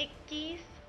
21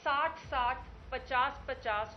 60-60, 50-50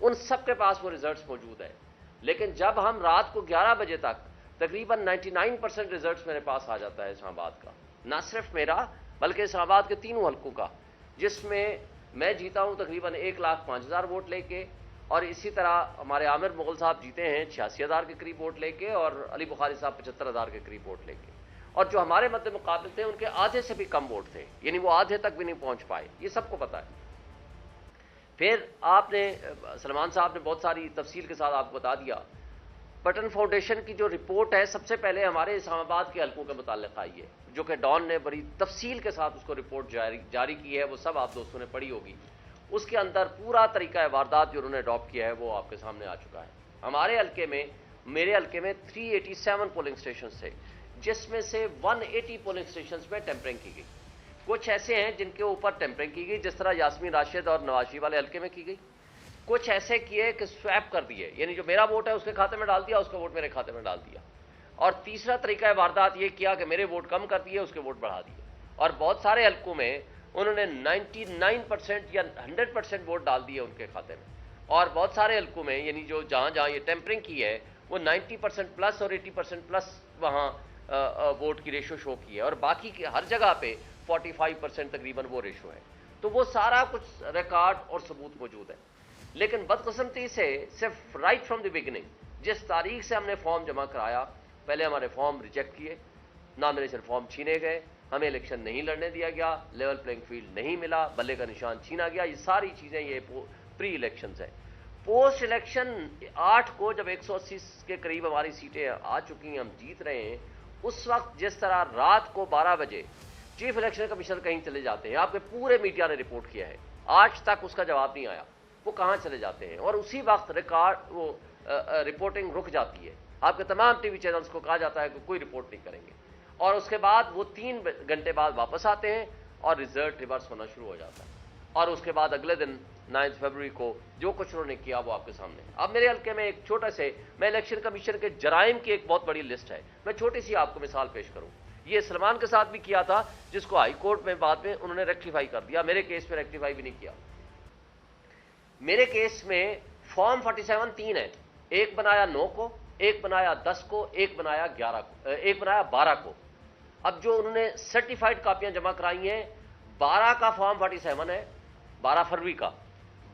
ان سب کے پاس وہ ریزلٹس موجود ہیں. لیکن جب ہم رات کو 11 بجے تک تقریباً 99% ریزلٹس میرے پاس آ جاتا ہے اسلام آباد کا, نہ صرف میرا بلکہ اسلام آباد کے تینوں حلقوں کا, جس میں میں جیتا ہوں تقریباً 1,05,000 ووٹ لے کے, اور اسی طرح ہمارے عامر مغل صاحب جیتے ہیں 86,000 کے قریب ووٹ لے کے, اور علی بخاری صاحب 75,000 کے قریب ووٹ لے کے, اور جو ہمارے مد مقابل تھے ان کے آدھے سے بھی کم ووٹ تھے, یعنی وہ آدھے تک بھی نہیں پہنچ پائے. یہ سب کو پتہ ہے. پھر آپ نے سلمان صاحب نے بہت ساری تفصیل کے ساتھ آپ کو بتا دیا. پٹن فاؤنڈیشن کی جو رپورٹ ہے سب سے پہلے ہمارے اسلام آباد کے حلقوں کے متعلق آئی ہے, جو کہ ڈان نے بڑی تفصیل کے ساتھ اس کو رپورٹ جاری کی ہے, وہ سب آپ دوستوں نے پڑھی ہوگی. اس کے اندر پورا طریقہ واردات جو انہوں نے اڈاپٹ کیا ہے وہ آپ کے سامنے آ چکا ہے. ہمارے حلقے میں, میرے حلقے میں 387 پولنگ اسٹیشنز تھے, جس میں سے 180 پولنگ اسٹیشنز میں ٹیمپرنگ کی گئی. کچھ ایسے ہیں جن کے اوپر ٹیمپرنگ کی گئی, جس طرح یاسمین راشد اور نواز شریف والے حلقے میں کی گئی. کچھ ایسے کیے کہ سویپ کر دیے, یعنی جو میرا ووٹ ہے اس کے کھاتے میں ڈال دیا, اس کا ووٹ میرے کھاتے میں ڈال دیا. اور تیسرا طریقہ واردات یہ کیا کہ میرے ووٹ کم کر دیے, اس کے ووٹ بڑھا دیے. اور بہت سارے حلقوں میں انہوں نے 99% یا 100% ووٹ ڈال دیے ان کے کھاتے میں. اور بہت سارے حلقوں میں, یعنی جو جہاں جہاں یہ ٹیمپرنگ کی ہے, وہ 90% پلس اور 80% پلس وہاں ووٹ کی ریشو شو کی ہے, اور باقی کی ہر جگہ پہ 45% تقریباً وہ ریشو ہے. تو وہ سارا کچھ ریکارڈ اور ثبوت موجود ہے. لیکن بدقسمتی سے صرف رائٹ فرام دی بگننگ, جس تاریخ سے ہم نے فارم جمع کرایا, پہلے ہمارے فارم ریجیکٹ کیے, نامنیشن فارم چھینے گئے, ہمیں الیکشن نہیں لڑنے دیا گیا, لیول پلینگ فیلڈ نہیں ملا, بلے کا نشان چھینا گیا. یہ ساری چیزیں یہ پری الیکشنز ہیں. پوسٹ الیکشن 8 کو جب 180 کے قریب ہماری سیٹیں آ چکی ہیں, ہم جیت رہے ہیں, اس وقت جس طرح رات کو 12 بجے چیف الیکشن کمیشنر کہیں چلے جاتے ہیں, آپ کے پورے میڈیا نے رپورٹ کیا ہے, آج تک اس کا جواب نہیں آیا, وہ کہاں چلے جاتے ہیں, اور اسی وقت وہ رپورٹنگ رک جاتی ہے. آپ کے تمام ٹی وی چینلز کو کہا جاتا ہے کہ کوئی رپورٹ نہیں کریں گے, اور اس کے بعد وہ 3 گھنٹے بعد واپس آتے ہیں اور ریزلٹ ریورس ہونا شروع ہو جاتا ہے. اور اس کے بعد اگلے دن 9 فروری کو جو کچھ انہوں نے کیا وہ آپ کے سامنے. اب میرے حلقے میں ایک چھوٹا سے, میں الیکشن کمیشن کے جرائم کی ایک بہت بڑی لسٹ ہے, میں چھوٹی سی آپ کو مثال پیش کروں. یہ سلمان کے ساتھ بھی کیا تھا, جس کو ہائی کورٹ میں بعد میں انہوں نے ریکٹیفائی کر دیا. میرے کیس میں ریکٹیفائی بھی نہیں کیا. میرے کیس میں فارم 47 3 ہے, ایک بنایا 9 کو, ایک بنایا 10 کو, ایک بنایا 11 کو, ایک بنایا 12 کو. اب جو انہوں نے سرٹیفائڈ کاپیاں جمع کرائی ہیں, 12 کا فارم 47 ہے, 12 فروری کا,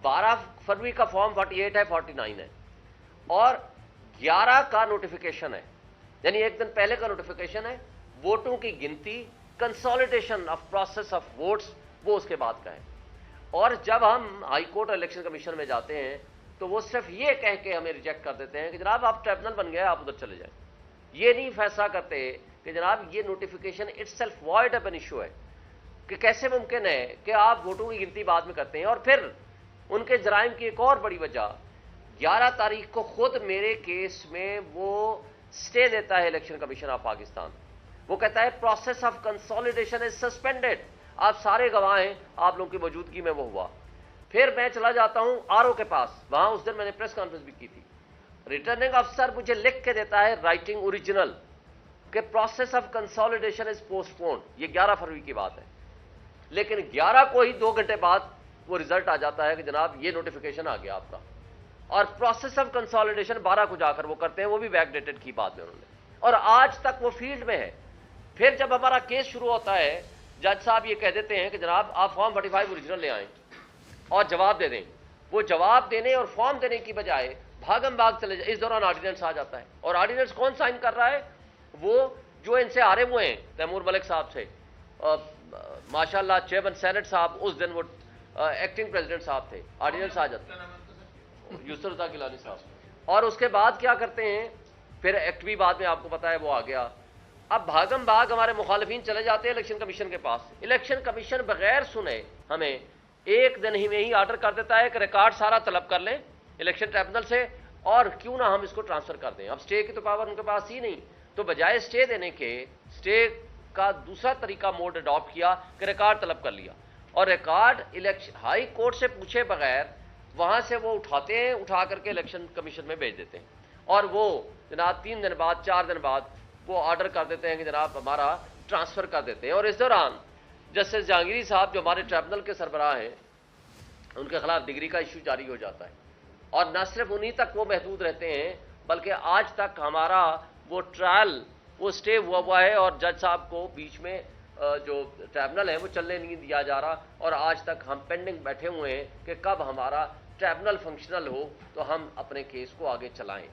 12 فروری کا فارم 48 ہے, 49 ہے, اور 11 کا نوٹیفیکیشن ہے, یعنی ایک دن پہلے کا نوٹیفیکیشن ہے. ووٹوں کی گنتی, consolidation of process of votes, وہ اس کے بعد کا ہے. اور جب ہم ہائی کورٹ الیکشن کمیشن میں جاتے ہیں تو وہ صرف یہ کہہ کے ہمیں ریجیکٹ کر دیتے ہیں کہ جناب آپ ٹریبونل بن گئے, آپ ادھر چلے جائیں. یہ نہیں فیصلہ کرتے کہ جناب یہ notification itself wide up an issue ہے, کہ کیسے ممکن ہے کہ آپ ووٹوں کی گنتی بعد میں کرتے ہیں. اور پھر ان کے جرائم کی ایک اور بڑی وجہ, 11 تاریخ کو خود میرے کیس میں وہ سٹے دیتا ہے الیکشن کمیشن آف پاکستان. وہ کہتا ہے process of consolidation is suspended, آپ سارے گواہ ہیں, آپ لوگوں کی موجودگی میں وہ ہوا. پھر میں چلا جاتا ہوں آر او کے پاس, وہاں اس دن میں نے پریس کانفرنس بھی کی تھی. ریٹرننگ افسر مجھے لکھ کے دیتا ہے رائٹنگ اوریجنل کہ process of consolidation is postponed. یہ 11 فروری کی بات ہے, لیکن 11 کو ہی 2 گھنٹے بعد وہ رزلٹ آ جاتا ہے کہ جناب یہ نوٹیفیکیشن آ گیا آپ کا. اور پروسیس آف کنسالیڈیشن 12 کو جا کر وہ کرتے ہیں, وہ بھی بیک ڈیٹڈ کی بعد میں انہوں نے, اور آج تک وہ فیلڈ میں ہے. پھر جب ہمارا کیس شروع ہوتا ہے, جج صاحب یہ کہہ دیتے ہیں کہ جناب آپ فارم 45 اوریجنل لے آئیں اور جواب دے دیں. وہ جواب دینے اور فارم دینے کی بجائے بھاگم بھاگ چلے جائیں. اس دوران آرڈیننس آ جاتا ہے, اور آرڈیننس کون سائن کر رہا ہے؟ وہ جو ان سے ہارے ہوئے ہیں, تیمور ملک صاحب سے, ماشاء اللہ چیئرمین سینٹ صاحب, اس دن وہ ایکٹنگ پریزیڈنٹ صاحب تھے. آرڈیننس آ جاتا ہے, یسر رضا گیلانی صاحب. اور اس کے بعد کیا کرتے ہیں, پھر ایکٹ بھی بعد میں آپ کو پتا ہے وہ آ گیا. اب بھاگم بھاگ ہمارے مخالفین چلے جاتے ہیں الیکشن کمیشن کے پاس. الیکشن کمیشن بغیر سنے ہمیں ایک دن ہی میں ہی آرڈر کر دیتا ہے کہ ریکارڈ سارا طلب کر لیں الیکشن ٹریبونل سے, اور کیوں نہ ہم اس کو ٹرانسفر کر دیں. اب اسٹے کی تو پاور ان کے پاس ہی نہیں, تو بجائے اسٹے دینے کے, اسٹے کا دوسرا طریقہ موڈ اڈاپٹ کیا کہ ریکارڈ طلب کر لیا, اور ریکارڈ ہائی کورٹ سے پوچھے بغیر وہاں سے وہ اٹھاتے ہیں, اٹھا کر کے الیکشن کمیشن میں بھیج دیتے ہیں. اور وہ جناب 3 دن بعد 4 دن بعد وہ آرڈر کر دیتے ہیں کہ جناب ہمارا ٹرانسفر کر دیتے ہیں. اور اس دوران جسٹس جہانگیری صاحب جو ہمارے ٹریبونل کے سربراہ ہیں, ان کے خلاف ڈگری کا ایشو جاری ہو جاتا ہے, اور نہ صرف انہی تک وہ محدود رہتے ہیں بلکہ آج تک ہمارا وہ ٹرائل وہ سٹے ہوا ہے اور جج صاحب کو بیچ میں جو ٹریبونل ہے وہ چلنے نہیں دیا جا رہا اور آج تک ہم پینڈنگ بیٹھے ہوئے ہیں کہ کب ہمارا ٹریبونل فنکشنل ہو تو ہم اپنے کیس کو آگے چلائیں.